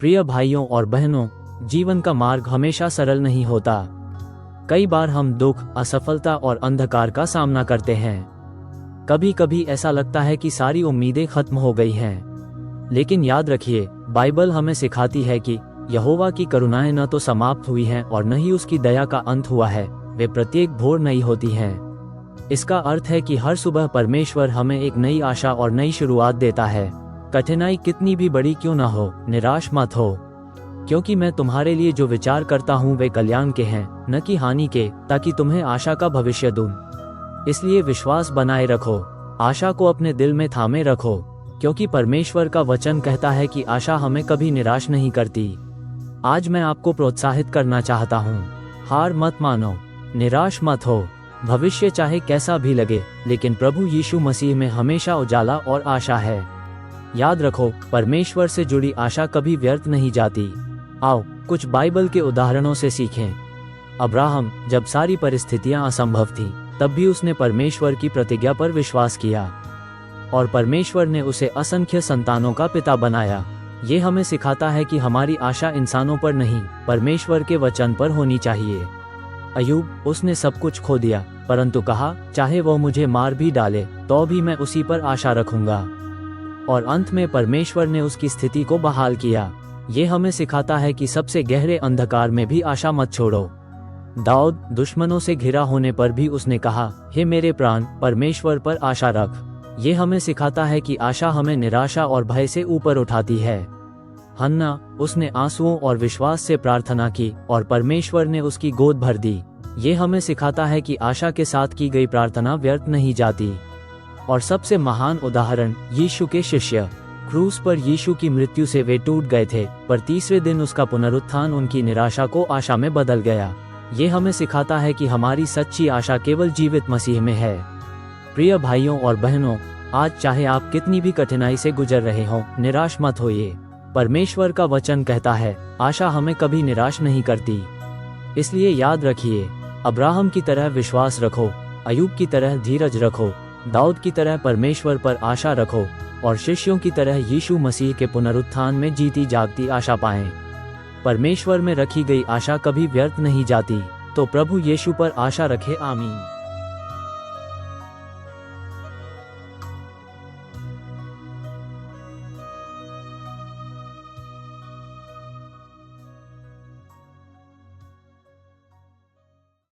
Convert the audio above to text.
प्रिय भाइयों और बहनों, जीवन का मार्ग हमेशा सरल नहीं होता। कई बार हम दुख, असफलता और अंधकार का सामना करते हैं। कभी कभी ऐसा लगता है कि सारी उम्मीदें खत्म हो गई हैं। लेकिन याद रखिए, बाइबल हमें सिखाती है कि यहोवा की करुणाएं न तो समाप्त हुई हैं और न ही उसकी दया का अंत हुआ है, वे प्रत्येक भोर नई होती हैं। इसका अर्थ है कि हर सुबह परमेश्वर हमें एक नई आशा और नई शुरुआत देता है। कठिनाई कितनी भी बड़ी क्यों न हो, निराश मत हो, क्योंकि मैं तुम्हारे लिए जो विचार करता हूँ वे कल्याण के हैं, न कि हानि के, ताकि तुम्हें आशा का भविष्य दूं। इसलिए विश्वास बनाए रखो, आशा को अपने दिल में थामे रखो, क्योंकि परमेश्वर का वचन कहता है कि आशा हमें कभी निराश नहीं करती। आज मैं आपको प्रोत्साहित करना चाहता हूँ, हार मत मानो, निराश मत हो। भविष्य चाहे कैसा भी लगे, लेकिन प्रभु यीशु मसीह में हमेशा उजाला और आशा है। याद रखो, परमेश्वर से जुड़ी आशा कभी व्यर्थ नहीं जाती। आओ कुछ बाइबल के उदाहरणों से सीखें। अब्राहम, जब सारी परिस्थितियां असंभव थीं, तब भी उसने परमेश्वर की प्रतिज्ञा पर विश्वास किया और परमेश्वर ने उसे असंख्य संतानों का पिता बनाया। ये हमें सिखाता है कि हमारी आशा इंसानों पर नहीं, परमेश्वर के वचन पर होनी चाहिए। अय्यूब, उसने सब कुछ खो दिया, परंतु कहा, चाहे वो मुझे मार भी डाले तो भी मैं उसी पर आशा रखूंगा। और अंत में परमेश्वर ने उसकी स्थिति को बहाल किया। ये हमें सिखाता है कि सबसे गहरे अंधकार में भी आशा मत छोड़ो। दाऊद, दुश्मनों से घिरा होने पर भी उसने कहा, हे मेरे प्राण, परमेश्वर पर आशा रख। ये हमें सिखाता है कि आशा हमें निराशा और भय से ऊपर उठाती है। हन्ना, उसने आंसुओं और विश्वास से प्रार्थना की और परमेश्वर ने उसकी गोद भर दी। ये हमें सिखाता है कि आशा के साथ की गई प्रार्थना व्यर्थ नहीं जाती। और सबसे महान उदाहरण, यीशु के शिष्य। क्रूस पर यीशु की मृत्यु से वे टूट गए थे, पर तीसरे दिन उसका पुनरुत्थान उनकी निराशा को आशा में बदल गया। ये हमें सिखाता है कि हमारी सच्ची आशा केवल जीवित मसीह में है। प्रिय भाइयों और बहनों, आज चाहे आप कितनी भी कठिनाई से गुजर रहे हों, निराश मत होइए। परमेश्वर का वचन कहता है, आशा हमें कभी निराश नहीं करती। इसलिए याद रखिए, अब्राहम की तरह विश्वास रखो, अय्यूब की तरह धीरज रखो, दाऊद की तरह परमेश्वर पर आशा रखो और शिष्यों की तरह यीशु मसीह के पुनरुत्थान में जीती जागती आशा पाएं। परमेश्वर में रखी गई आशा कभी व्यर्थ नहीं जाती। तो प्रभु यीशु पर आशा रखें। आमीन।